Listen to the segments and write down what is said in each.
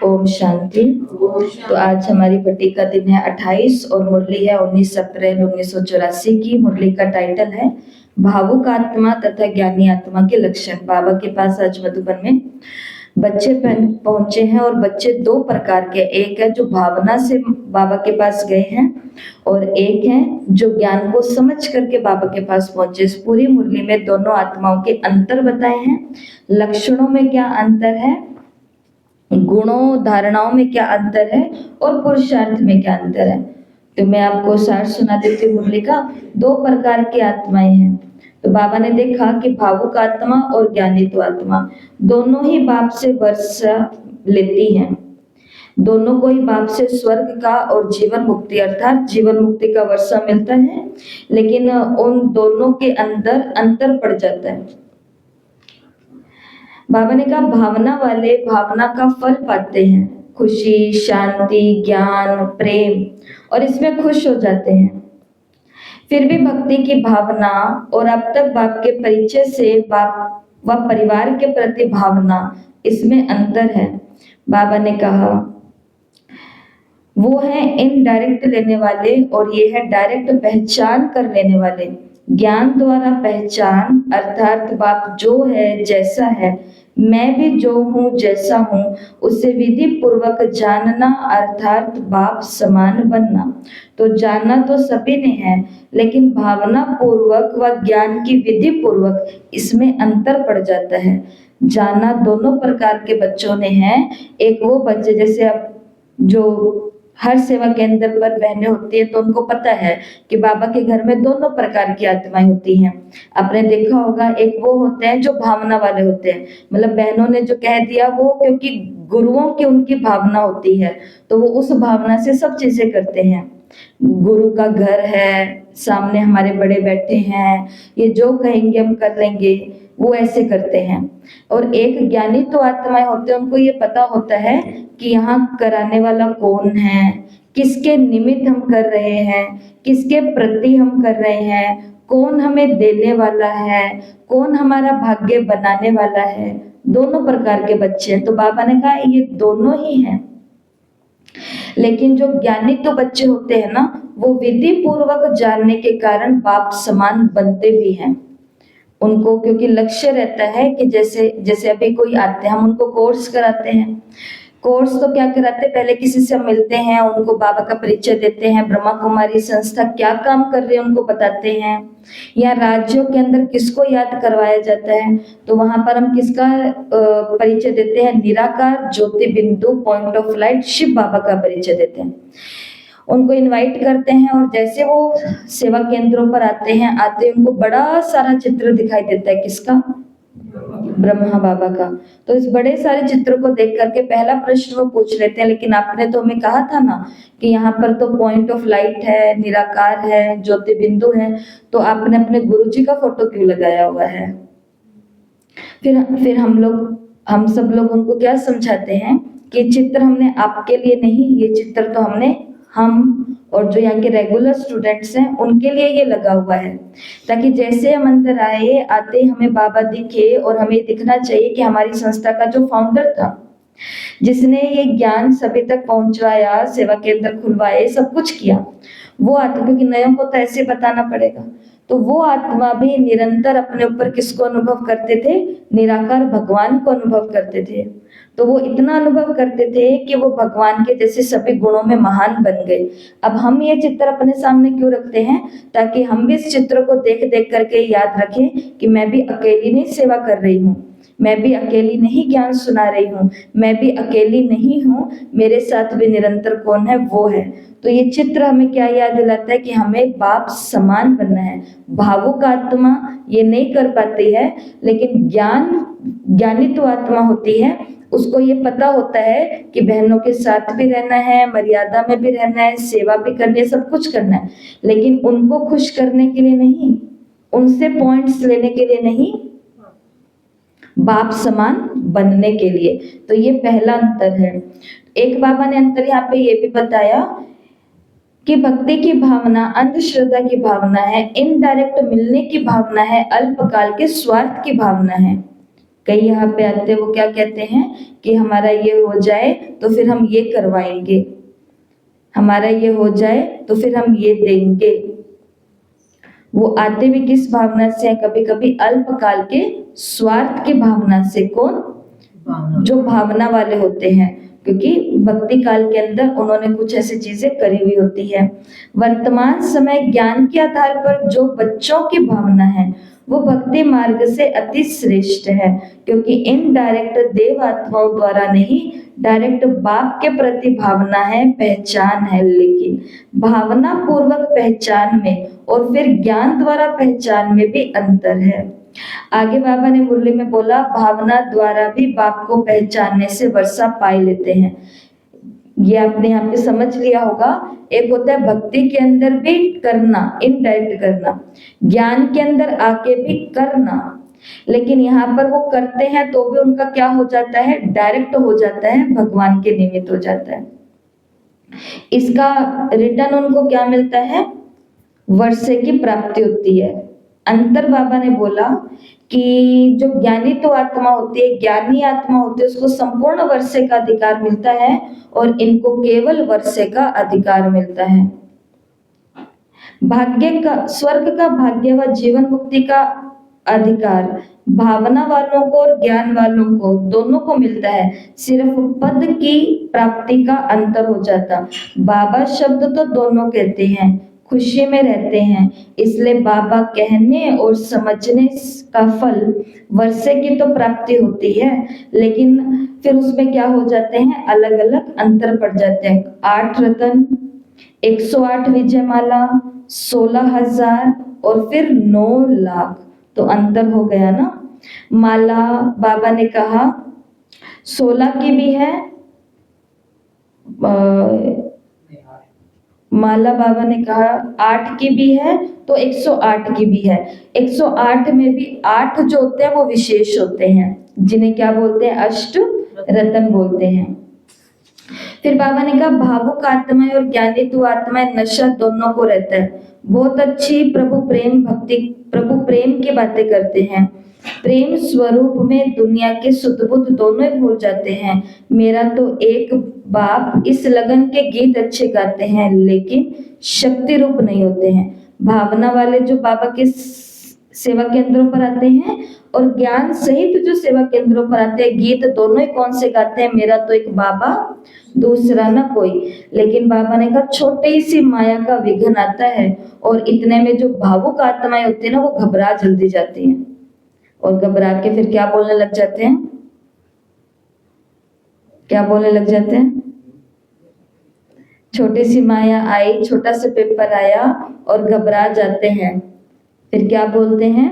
ओम शांति। तो आज हमारी भट्टी का दिन है 28 और मुरली है 19 अप्रैल 1984 की। मुरली का टाइटल है भावुक आत्मा तथा ज्ञानी आत्मा के लक्षण। बाबा के पास आज मधुबन में बच्चे पहुंचे हैं और बच्चे दो प्रकार के, एक है जो भावना से बाबा के पास गए हैं और एक है जो ज्ञान को समझ करके बाबा के पास पहुंचे। इस पूरी मुरली में दोनों आत्माओं के अंतर बताए हैं, लक्षणों में क्या अंतर है, गुणों धारणाओं में क्या अंतर है और पुरुषार्थ में क्या अंतर है। तो मैं आपको सार सुना देती हूँ। मुरली का दो प्रकार की आत्माएं हैं। तो बाबा ने देखा कि भावुक आत्मा और ज्ञानित्व आत्मा दोनों ही बाप से वर्षा लेती हैं, दोनों को ही बाप से स्वर्ग का और जीवन मुक्ति अर्थात जीवन मुक्ति का वर्षा मिलता है, लेकिन उन दोनों के अंदर अंतर पड़ जाता है। बाबा ने कहा भावना वाले भावना का फल पाते हैं, खुशी, शांति, ज्ञान, प्रेम, और इसमें खुश हो जाते हैं। फिर भी भक्ति की भावना और अब तक बाप के परिचय से बाप व परिवार के प्रति भावना, इसमें अंतर है। बाबा ने कहा वो है इनडायरेक्ट लेने वाले और ये है डायरेक्ट पहचान कर लेने वाले। ज्ञान द्वारा पहचान अर्थात बाप जो है जैसा है, मैं भी जो हूँ जैसा हूँ, उसे विधि पूर्वक जानना अर्थात बाप समान बनना। तो जानना तो सभी ने है, लेकिन भावना पूर्वक व ज्ञान की विधि पूर्वक इसमें अंतर पड़ जाता है। जानना दोनों प्रकार के बच्चों ने है। एक वो बच्चे जैसे अब जो हर सेवा केंद्र पर बहनें होती है तो उनको पता है कि बाबा के घर में दोनों प्रकार की आत्माएं होती हैं। आपने देखा होगा, एक वो होते हैं जो भावना वाले होते हैं, मतलब बहनों ने जो कह दिया वो क्योंकि गुरुओं की उनकी भावना होती है तो वो उस भावना से सब चीजें करते हैं। गुरु का घर है, सामने हमारे बड़े बैठे हैं, ये जो कहेंगे हम कर लेंगे, वो ऐसे करते हैं। और एक ज्ञानी तो आत्माएं होते हैं, उनको ये पता होता है कि यहाँ कराने वाला कौन है, किसके निमित्त हम कर रहे हैं, किसके प्रति हम कर रहे हैं, कौन हमें देने वाला है, कौन हमारा भाग्य बनाने वाला है। दोनों प्रकार के बच्चे हैं। तो बाबा ने कहा ये दोनों ही हैं, लेकिन जो ज्ञानी तो बच्चे होते हैं ना, वो विधि पूर्वक जानने के कारण बाप समान बनते भी हैं। उनको क्योंकि लक्ष्य रहता है कि जैसे जैसे अभी कोई आते हैं, हम उनको कोर्स कराते हैं। कोर्स तो क्या कराते हैं, पहले किसी से मिलते हैं, उनको बाबा का परिचय देते हैं, ब्रह्मा कुमारी संस्था क्या काम कर रहे हैं उनको बताते हैं, या राज्यों के अंदर किसको याद करवाया जाता है तो वहां पर हम किसका परिचय देते हैं, निराकार ज्योति बिंदु पॉइंट ऑफ लाइट शिव बाबा का परिचय देते हैं। उनको इनवाइट करते हैं और जैसे वो सेवा केंद्रों पर आते उनको बड़ा सारा चित्र दिखाई देता है, किसका, ब्रह्मा बाबा का। तो इस बड़े सारे चित्र को देख करके पहला प्रश्न वो पूछ लेते हैं, लेकिन आपने तो हमें कहा था ना कि यहाँ पर तो पॉइंट ऑफ लाइट है, निराकार है, ज्योति बिंदु है, तो आपने अपने गुरुजी का फोटो क्यों लगाया हुआ है। फिर हम सब लोग उनको क्या समझाते हैं कि चित्र हमने आपके लिए नहीं, ये चित्र तो हम और जो यहाँ के रेगुलर स्टूडेंट्स हैं उनके लिए ये लगा हुआ है, ताकि जैसे हम अंदर आते हमें बाबा दिखे और हमें दिखना चाहिए कि हमारी संस्था का जो फाउंडर था, जिसने ये ज्ञान सभी तक पहुंचाया, सेवा केंद्र खुलवाए, सब कुछ किया, वो आत्मा, क्योंकि नयों को तो ऐसे बताना पड़ेगा, तो वो आत्मा भी निरंतर अपने ऊपर किसको अनुभव करते थे, निराकार भगवान को अनुभव करते थे। तो वो इतना अनुभव करते थे कि वो भगवान के जैसे सभी गुणों में महान बन गए। अब हम ये चित्र अपने सामने क्यों रखते हैं, ताकि हम भी इस चित्र को देख देख करके याद रखें कि मैं भी अकेली नहीं सेवा कर रही हूँ, मैं भी अकेली नहीं ज्ञान सुना रही हूँ, मैं भी अकेली नहीं हूँ, मेरे साथ भी निरंतर कौन है, वो है। तो ये चित्र हमें क्या याद दिलाता है कि हमें बाप समान बनना है। भावुक आत्मा ये नहीं कर पाती है, लेकिन ज्ञानी तो आत्मा होती है, उसको ये पता होता है कि बहनों के साथ भी रहना है, मर्यादा में भी रहना है, सेवा भी करनी है, सब कुछ करना है, लेकिन उनको खुश करने के लिए नहीं, उनसे पॉइंट्स लेने के लिए नहीं, बाप समान बनने के लिए। तो ये पहला अंतर है। एक बाबा ने अंतर यहाँ पे ये भी बताया कि भक्ति की भावना अंधश्रद्धा की भावना है, इनडायरेक्ट मिलने की भावना है, अल्पकाल के स्वार्थ की भावना है। कई यहाँ पे आते हैं, वो क्या कहते हैं कि हमारा ये हो जाए तो फिर हम ये करवाएंगे, हमारा ये हो जाए तो फिर हम ये देंगे। वो आते भी किस भावना से हैं? कभी कभी अल्पकाल के स्वार्थ की भावना से। कौन? जो भावना वाले होते हैं, क्योंकि भक्ति काल के अंदर उन्होंने कुछ ऐसी चीजें करी हुई होती है। वर्तमान समय ज्ञान के आधार पर जो बच्चों की भावना है वो भक्ति मार्ग से अति श्रेष्ठ है, क्योंकि इनडायरेक्ट देव आत्माओं द्वारा नहीं, डायरेक्ट बाप के प्रति भावना है, पहचान है। लेकिन भावना पूर्वक पहचान में और फिर ज्ञान द्वारा पहचान में भी अंतर है। आगे बाबा ने मुरली में बोला, भावना द्वारा भी बाप को पहचानने से वर्षा पाई लेते हैं। ये आपने यहाँ पे समझ लिया होगा। एक होता है भक्ति के अंदर भी करना, इनडायरेक्ट करना, ज्ञान के अंदर आके भी करना, लेकिन यहाँ पर वो करते हैं तो भी उनका क्या हो जाता है? डायरेक्ट हो जाता है, भगवान के निमित्त हो जाता है। इसका रिटर्न उनको क्या मिलता है? वर्षे की प्राप्ति होती है। अंतर बाबा ने बोला कि जो ज्ञानी तो आत्मा होती है, ज्ञानी आत्मा होती है, उसको संपूर्ण वर्षे का अधिकार मिलता है और इनको केवल वर्षे का अधिकार मिलता है। भाग्य का, स्वर्ग का भाग्य व जीवन मुक्ति का अधिकार भावना वालों को और ज्ञान वालों को दोनों को मिलता है। सिर्फ पद की प्राप्ति का अंतर हो जाता। बाबा शब्द तो दोनों कहते हैं, खुशी में रहते हैं, इसलिए बाबा कहने और समझने का फल वर्षे की तो प्राप्ति होती है, लेकिन फिर उसमें क्या हो जाते हैं? अलग अलग अंतर पड़ जाते हैं। 8 रतन, 108 विजयमाला, 16,000 और फिर 9 लाख, तो अंतर हो गया ना। माला बाबा ने कहा 16 की भी है, माला बाबा ने कहा 8 की भी है, तो 108 की भी है। 108 में भी 8 जो होते हैं वो विशेष होते हैं, जिन्हें क्या बोलते हैं? अष्ट रतन बोलते हैं। फिर बाबा ने कहा भावुक आत्माएं और ज्ञानित्व आत्माएं नशा दोनों को रहता है। बहुत अच्छी प्रभु प्रेम भक्ति, प्रभु प्रेम की बातें करते हैं, प्रेम स्वरूप में दुनिया के सुध बुध दोनों ही भूल जाते हैं। मेरा तो एक बाप, इस लगन के गीत अच्छे गाते हैं लेकिन शक्ति रूप नहीं होते हैं। भावना वाले जो बाबा के सेवा केंद्रों पर आते हैं और ज्ञान सहित जो सेवा केंद्रों पर आते हैं, गीत दोनों ही कौन से गाते हैं? मेरा तो एक बाबा, दूसरा ना कोई। लेकिन बाबा ने कहा छोटी सी माया का विघ्न आता है और इतने में जो भावुक आत्माएं होती है ना, वो घबरा जल्दी जाती हैं और घबरा के फिर क्या बोलने लग जाते हैं? क्या बोलने लग जाते हैं? छोटी सी माया आई, छोटा सा पेपर आया और घबरा जाते हैं। फिर क्या बोलते हैं?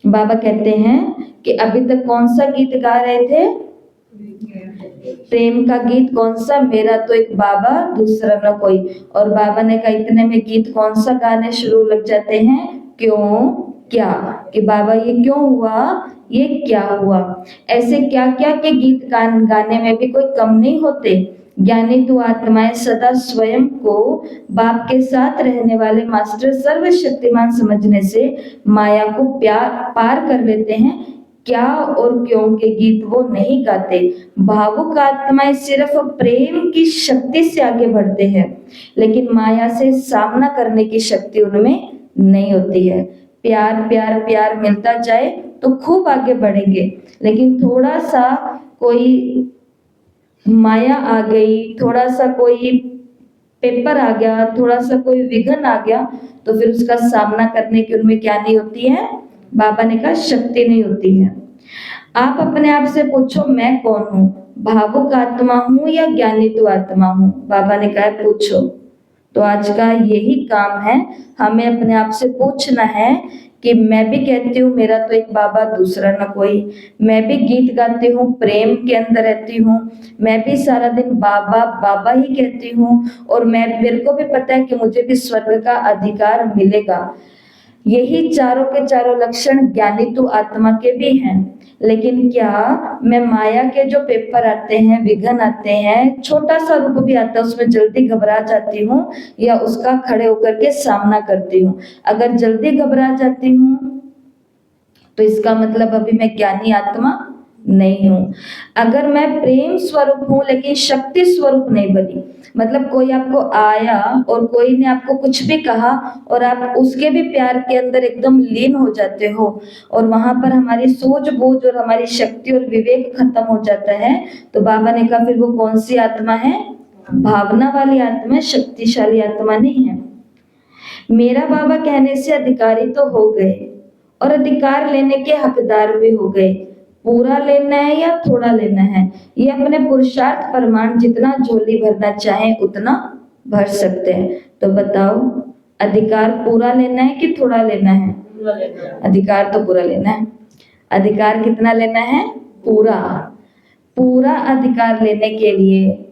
बाबा कहते हैं कि अभी तक कौन सा गीत गा रहे थे? प्रेम का गीत। कौन सा? मेरा तो एक बाबा, दूसरा न कोई। और बाबा ने कहा इतने में गीत कौन सा गाने शुरू लग जाते हैं? क्यों, क्या, कि बाबा ये क्यों हुआ, ये क्या हुआ। ऐसे क्या क्या के गीत गाने में भी कोई कम नहीं होते। ज्ञानी तो आत्माएं सदा स्वयं को बाप के साथ रहने वाले मास्टर सर्वशक्तिमान समझने से माया को पार कर लेते हैं। क्या और क्यों के गीत वो नहीं गाते। भावुक आत्माएं सिर्फ प्रेम की शक्ति से आगे बढ़ते हैं, लेकिन माया से सामना करने की शक्ति उनमें नहीं होती है। प्यार प्यार प्यार मिलता जाए तो खूब आगे बढ़ेंगे, लेकिन थोड़ा सा कोई माया आ गई, थोड़ा सा कोई पेपर आ गया, थोड़ा सा कोई विघ्न आ गया, तो फिर उसका सामना करने की उनमें क्या नहीं होती है? बाबा ने कहा शक्ति नहीं होती है। आप अपने आप से पूछो मैं कौन हूँ? भावुक आत्मा हूँ या ज्ञानित्व आत्मा हूँ? बाबा ने कहा पूछो। तो आज का यही काम है, हमें अपने आप से पूछना है कि मैं भी कहती हूँ मेरा तो एक बाबा, दूसरा ना कोई। मैं भी गीत गाती हूँ, प्रेम के अंदर रहती हूँ, मैं भी सारा दिन बाबा बाबा ही कहती हूँ, और मेरे को भी पता है कि मुझे भी स्वर्ग का अधिकार मिलेगा। यही चारों के चारों लक्षण ज्ञानित्व आत्मा के भी हैं। लेकिन क्या मैं माया के जो पेपर आते हैं, विघ्न आते हैं, छोटा सा रूप भी आता है, उसमें जल्दी घबरा जाती हूँ या उसका खड़े होकर के सामना करती हूँ? अगर जल्दी घबरा जाती हूँ तो इसका मतलब अभी मैं ज्ञानी आत्मा नहीं हूँ। अगर मैं प्रेम स्वरूप हूँ लेकिन शक्ति स्वरूप नहीं बनी, मतलब कोई आपको आया और कोई ने आपको कुछ भी कहा और आप उसके भी प्यार के अंदर एकदम लीन हो जाते हो और वहां पर हमारी सूझबूझ और हमारी शक्ति और विवेक खत्म हो जाता है, तो बाबा ने कहा फिर वो कौन सी आत्मा है? भावना वाली आत्मा, शक्तिशाली आत्मा नहीं है। मेरा बाबा कहने से अधिकारी तो हो गए और अधिकार लेने के हकदार भी हो गए। पूरा लेना है या थोड़ा लेना है, ये अपने पुरुषार्थ प्रमाण जितना झोली भरना चाहे उतना भर सकते हैं। तो बताओ, अधिकार पूरा लेना है कि थोड़ा लेना है? अधिकार तो पूरा लेना है। अधिकार कितना लेना है? पूरा। पूरा अधिकार लेने के लिए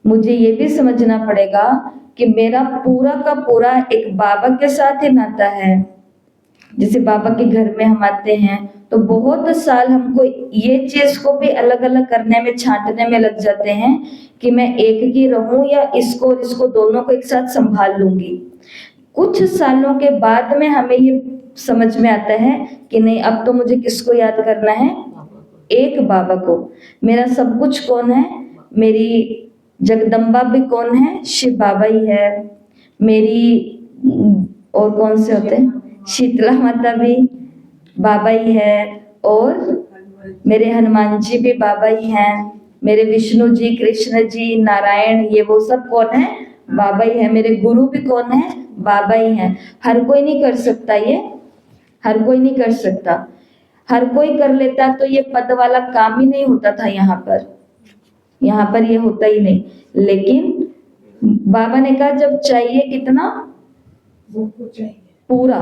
मुझे ये भी समझना पड़ेगा कि मेरा पूरा का पूरा एक बाबा के साथ ही नाता है। जैसे बाबा के घर में हम आते हैं तो बहुत साल हमको ये चीज को भी अलग अलग करने में, छांटने में लग जाते हैं कि मैं एक की रहूं या इसको और इसको दोनों को एक साथ संभाल लूंगी। कुछ सालों के बाद में हमें ये समझ में आता है कि नहीं, अब तो मुझे किसको याद करना है? एक बाबा को। मेरा सब कुछ कौन है? मेरी जगदम्बा भी कौन है? शिव बाबा ही है। मेरी और कौन से होते हैं? शीतला माता भी बाबा ही है, और मेरे हनुमान जी भी बाबा ही हैं। मेरे विष्णु जी, कृष्ण जी, नारायण, ये वो सब कौन है? बाबा ही है। मेरे गुरु भी कौन है? बाबा ही हैं। हर कोई नहीं कर सकता ये, हर कोई नहीं कर सकता। हर कोई कर लेता तो ये पद वाला काम ही नहीं होता था यहाँ पर ये होता ही नहीं। लेकिन बाबा ने कहा जब चाहिए कितना? पूरा,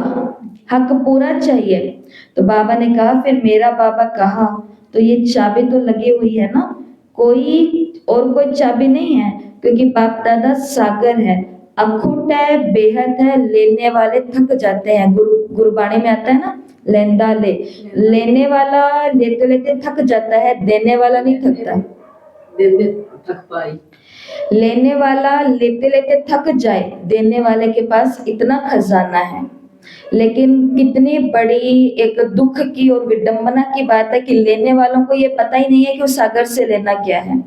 हक पूरा चाहिए। तो बाबा ने कहा फिर मेरा बाबा कहा तो ये चाबी तो लगी हुई है ना, कोई और कोई चाबी नहीं है, क्योंकि बाप दादा सागर है, अखुट है, बेहद है, लेने वाले थक जाते हैं। गुरुबाणी में आता है ना, लेंदा ले, लेने वाला लेते लेते थक जाता है, देने वाला नहीं थकता। लेने वाला लेते लेते थक जाए, देने वाले के पास इतना खजाना है। लेकिन कितनी बड़ी एक दुख की और विडंबना की बात है कि लेने वालों को ये पता ही नहीं है कि उस सागर से लेना क्या है।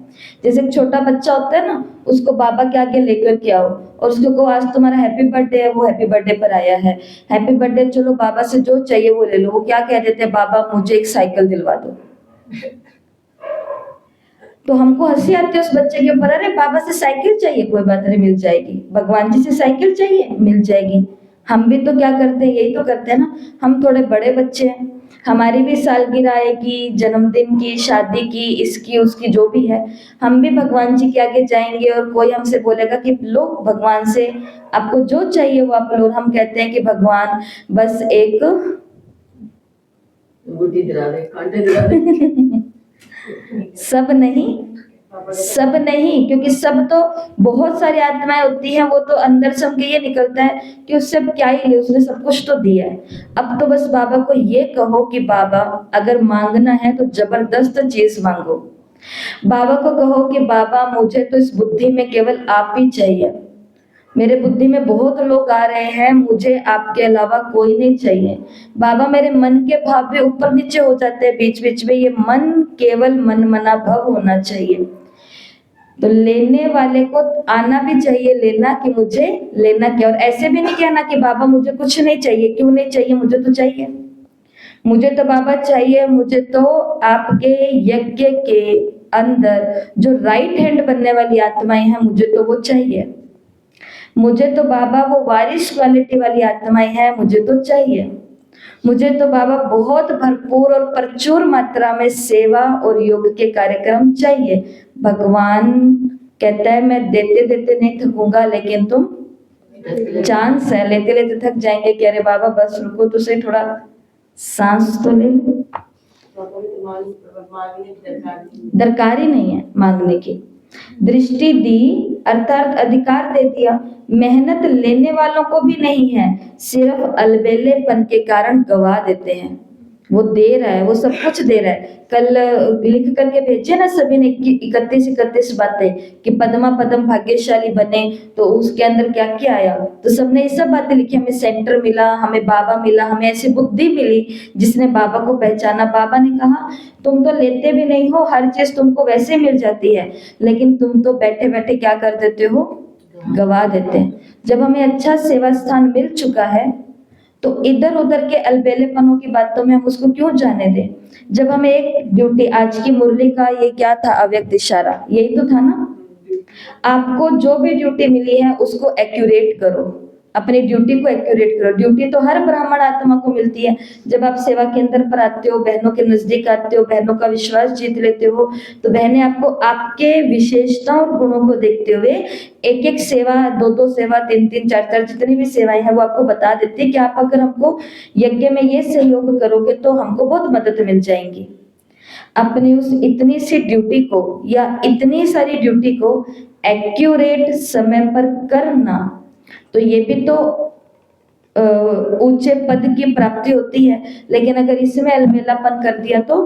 जैसे एक छोटा बच्चा होता है ना, उसको बाबा के आगे लेकर के आओ और उसको कहो आज तुम्हारा हैप्पी बर्थडे है, वो हैप्पी बर्थडे पर आया है, हैप्पी बर्थडे, चलो बाबा से जो चाहिए वो ले लो। वो क्या कह देते हैं? बाबा मुझे एक साइकिल दिलवा दो। तो हमको हंसी आती है उस बच्चे के ऊपर, अरे बाबा से साइकिल चाहिए, कोई बात नहीं, मिल जाएगी। भगवान जी से साइकिल चाहिए, मिल जाएगी। हम भी तो क्या करते हैं? यही तो करते हैं ना। हम थोड़े बड़े बच्चे हैं, हमारी भी सालगिरह आएगी, जन्मदिन की, शादी की, इसकी उसकी जो भी है, हम भी भगवान जी के आगे जाएंगे और कोई हमसे बोलेगा कि लो भगवान से आपको जो चाहिए वो आप लो। हम कहते हैं कि भगवान बस एक गुड्डी दिला दे, कांटे दिला दे। सब नहीं, सब नहीं, क्योंकि सब तो बहुत सारी आत्माएं होती हैं, वो तो अंदर से हमके ये निकलता है कि उससे अब क्या ही ले, उसने सब कुछ तो दिया है। अब तो बस बाबा को ये कहो कि बाबा अगर मांगना है तो जबरदस्त चीज मांगो। बाबा को कहो कि बाबा मुझे तो इस बुद्धि में केवल आप ही चाहिए, मेरे बुद्धि में बहुत लोग आ रहे हैं, मुझे आपके अलावा कोई नहीं चाहिए। बाबा मेरे मन के भाव भी ऊपर नीचे हो जाते हैं बीच बीच में, ये मन केवल मन मना भाव होना चाहिए। तो लेने वाले को आना भी चाहिए लेना, कि मुझे लेना क्या। और ऐसे भी नहीं कहना कि बाबा मुझे कुछ नहीं चाहिए। क्यों नहीं चाहिए? मुझे तो चाहिए, मुझे तो बाबा चाहिए। मुझे तो आपके यज्ञ के अंदर जो राइट हैंड बनने वाली आत्माएं हैं, मुझे तो वो चाहिए। मुझे तो बाबा वो वारिस क्वालिटी वाली आत्माएं हैं, मुझे तो चाहिए। मुझे तो बाबा बहुत भरपूर और प्रचुर मात्रा में सेवा और योग के कार्यक्रम चाहिए। भगवान कहता है मैं देते देते नहीं थकूंगा, लेकिन तुम चांस है लेते लेते थक जाएंगे कि अरे बाबा बस रुको तो सही, थोड़ा सांस तो ले लो। दरकार ही नहीं है मांगने की। दृष्टि दी अर्थात अधिकार दे दिया। मेहनत लेने वालों को भी नहीं है, सिर्फ अलबेलेपन के कारण गवा देते हैं। वो दे रहा है, वो सब कुछ दे रहा है। कल लिख करके भेजे ना सभी ने 31 बातें कि पद्मा पद्म भाग्यशाली बने, तो उसके अंदर क्या क्या आया, तो सबने ये सब बातें लिखी। हमें सेंटर मिला, हमें बाबा मिला, हमें ऐसी बुद्धि मिली जिसने बाबा को पहचाना। बाबा ने कहा तुम तो लेते भी नहीं हो, हर चीज तुमको वैसे मिल जाती है, लेकिन तुम तो बैठे बैठे क्या कर देते हो, गवा देते हैं। जब हमें अच्छा सेवा स्थान मिल चुका है तो इधर उधर के अलबेलेपनों की बातों में हम उसको क्यों जाने दें। जब हमें एक ड्यूटी, आज की मुरली का ये क्या था, अव्यक्त इशारा, यही तो था ना। आपको जो भी ड्यूटी मिली है उसको एक्यूरेट करो, अपनी ड्यूटी को एक्यूरेट करो। ड्यूटी तो हर ब्राह्मण आत्मा को मिलती है। जब आप सेवा केंद्र पर आते हो, बहनों के नजदीक आते हो, बहनों का विश्वास जीत लेते हो, तो बहनें आपको आपके विशेषताओं और गुणों को देखते हुए एक एक सेवा, दो दो सेवा, तीन तीन, चार चार, जितनी भी सेवाएं हैं वो आपको बता देती है कि आप अगर हमको यज्ञ में ये सहयोग करोगे तो हमको बहुत मदद मिल जाएंगी। अपनी उस इतनी सी ड्यूटी को या इतनी सारी ड्यूटी को एक्यूरेट समय पर करना, तो ये भी तो ऊंचे पद की प्राप्ति होती है। लेकिन अगर इसमें अलमेलापन कर दिया तो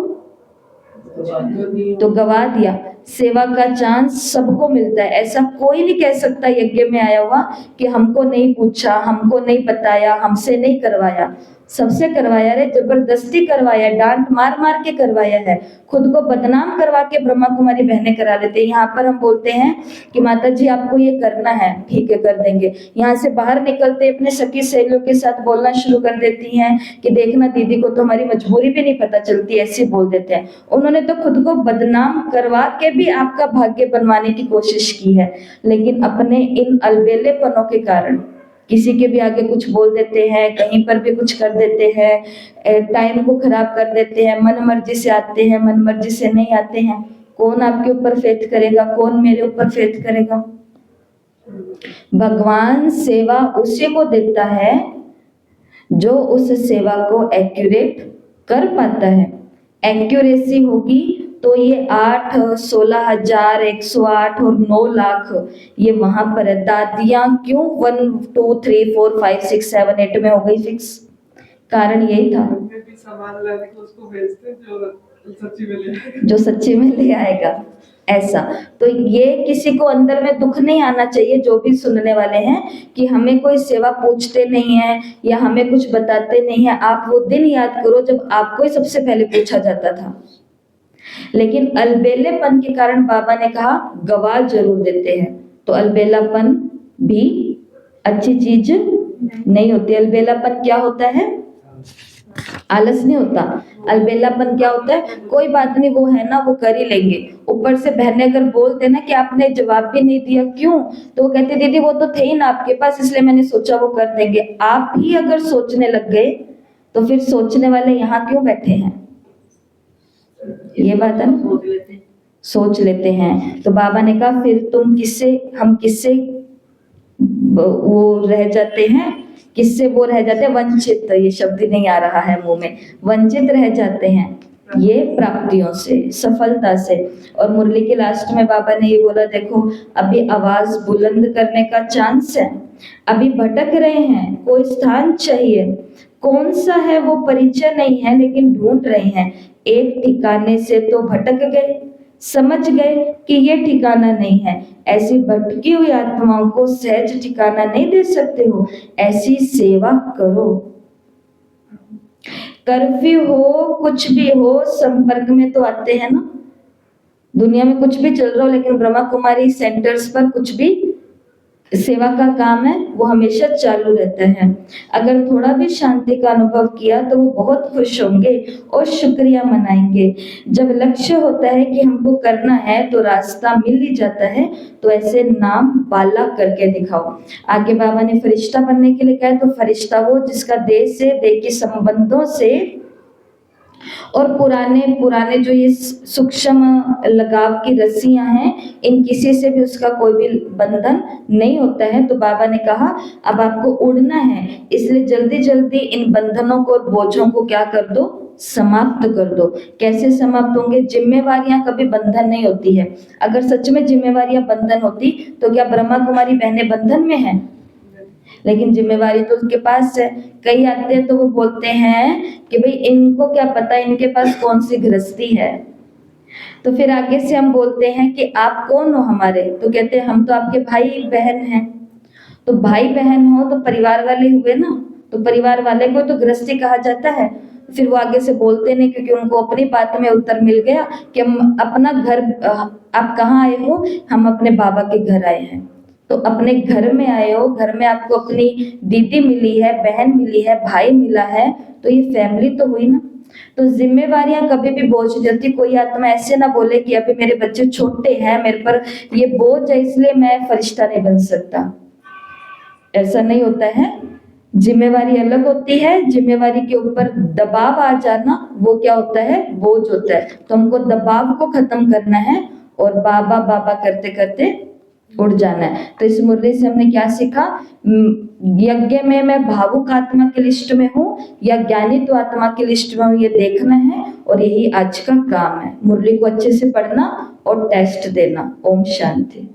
गवा दिया। सेवा का चांस सबको मिलता है, ऐसा कोई नहीं कह सकता यज्ञ में आया हुआ कि हमको नहीं पूछा, हमको नहीं बताया, हमसे नहीं करवाया। सबसे करवाया रे, जबरदस्ती करवाया, डांट मार मार के करवाया है। खुद को बदनाम करवा के ब्रह्मा कुमारी बहनें करा लेते हैं। यहाँ पर हम बोलते हैं कि माता जी आपको ये करना है, ठीक है कर देंगे। यहाँ से बाहर निकलते अपने सखी सहेलियों के साथ बोलना शुरू कर देती हैं कि देखना दीदी को तो हमारी मजबूरी भी नहीं पता चलती, ऐसे बोल देते हैं। उन्होंने तो खुद को बदनाम करवा के भी आपका भाग्य बनवाने की कोशिश की है, लेकिन अपने इन अलबेलेपनों के कारण किसी के भी आगे कुछ बोल देते हैं, कहीं पर भी कुछ कर देते हैं, टाइम को खराब कर देते हैं, मन मर्जी से आते हैं, मन मर्जी से नहीं आते हैं। कौन आपके ऊपर फेथ करेगा, कौन मेरे ऊपर फेथ करेगा। भगवान सेवा उसी को देता है जो उस सेवा को एक्यूरेट कर पाता है। एक्यूरेसी होगी तो ये 8, 16,000, 108 और 9 लाख ये वहां पर है। दादियां क्यों 1, 2, 3, 4, 5, 6, 7, 8 में हो गई फिक्स, कारण यही था जो सच्ची में ले आएगा। ऐसा तो ये किसी को अंदर में दुख नहीं आना चाहिए, जो भी सुनने वाले हैं, कि हमें कोई सेवा पूछते नहीं है या हमें कुछ बताते नहीं है। आप वो दिन याद करो जब आपको ही सबसे पहले पूछा जाता था। लेकिन अलबेलेपन के कारण बाबा ने कहा गवाह जरूर देते हैं। तो अलबेलापन भी अच्छी चीज नहीं होती। अलबेलापन क्या होता है, आलस नहीं होता। अलबेलापन क्या होता है, कोई बात नहीं वो है ना, वो कर ही लेंगे। ऊपर से बहने अगर बोलते ना कि आपने जवाब भी नहीं दिया क्यों, तो वो कहते दीदी वो तो थे ही ना आपके पास, इसलिए मैंने सोचा वो कर देंगे। आप ही अगर सोचने लग गए तो फिर सोचने वाले यहाँ क्यों बैठे हैं, ये बात है ना, सोच लेते हैं। तो बाबा ने कहा फिर तुम किससे, हम किससे वो रह जाते हैं, किससे वो रह जाते हैं, वंचित, ये शब्द नहीं आ रहा है मुंह में, वंचित रह जाते हैं ये प्राप्तियों से, सफलता से। और मुरली के लास्ट में बाबा ने ये बोला, देखो अभी आवाज बुलंद करने का चांस है, अभी भटक रहे हैं, कोई स्थान चाहिए, कौन सा है वो परिचय नहीं है, लेकिन ढूंढ रहे हैं। एक ठिकाने से तो भटक गए, समझ गए कि ये ठिकाना नहीं है। ऐसी भटकी हुई आत्माओं को सहज ठिकाना नहीं दे सकते हो, ऐसी सेवा करो। कर्फ्यू हो, कुछ भी हो, संपर्क में तो आते हैं ना। दुनिया में कुछ भी चल रहा हो, लेकिन ब्रह्मा कुमारी सेंटर्स पर कुछ भी सेवा का काम है वो हमेशा चालू रहता है। अगर थोड़ा भी शांति का अनुभव किया तो वो बहुत खुश होंगे और शुक्रिया मनाएंगे। जब लक्ष्य होता है कि हमको करना है तो रास्ता मिल ही जाता है। तो ऐसे नाम बाला करके दिखाओ। आगे बाबा ने फरिश्ता बनने के लिए कहा, तो फरिश्ता वो जिसका देह से, देह के संबंधों से और पुराने जो ये सूक्ष्म लगाव की रस्सियां हैं, इन किसी से भी उसका कोई भी बंधन नहीं होता है। तो बाबा ने कहा अब आपको उड़ना है, इसलिए जल्दी जल्दी इन बंधनों को और बोझों को क्या कर दो, समाप्त कर दो। कैसे समाप्त होंगे, जिम्मेवारियां कभी बंधन नहीं होती है। अगर सच में जिम्मेवारियां बंधन होती तो क्या ब्रह्मा कुमारी बहनें बंधन में हैं? लेकिन जिम्मेवारी तो उनके पास है। कई आते हैं तो वो बोलते हैं कि भाई इनको क्या पता इनके पास कौन सी गृहस्थी है। तो फिर आगे से हम बोलते हैं कि आप कौन हो हमारे, तो कहते हैं हम तो आपके भाई बहन हैं। तो भाई बहन हो तो परिवार वाले हुए ना, तो परिवार वाले को तो गृहस्थी कहा जाता है। फिर वो आगे से बोलते नहीं, क्योंकि उनको अपनी बात में उत्तर मिल गया कि हम अपना घर, आप कहाँ आए हो, हम अपने बाबा के घर आए हैं। तो अपने घर में आए हो, घर में आपको अपनी दीदी मिली है, बहन मिली है, भाई मिला है, तो ये फैमिली तो हुई ना। तो जिम्मेवारियां कभी भी बोझ नहीं होती। कोई आत्मा ऐसे ना बोले कि अभी मेरे बच्चे छोटे हैं, मेरे पर ये बोझ है इसलिए मैं फरिश्ता नहीं बन सकता, ऐसा नहीं होता है। जिम्मेवारी अलग होती है। जिम्मेवारी के ऊपर दबाव आ जाना वो क्या होता है, बोझ होता है। तो हमको दबाव को खत्म करना है और बाबा बाबा करते करते उड़ जाना है। तो इस मुरली से हमने क्या सीखा, यज्ञ में मैं भावुक आत्मा की लिस्ट में हूँ या ज्ञानित आत्मा की लिस्ट में हूँ, ये देखना है। और यही आज का काम है, मुरली को अच्छे से पढ़ना और टेस्ट देना। ओम शांति।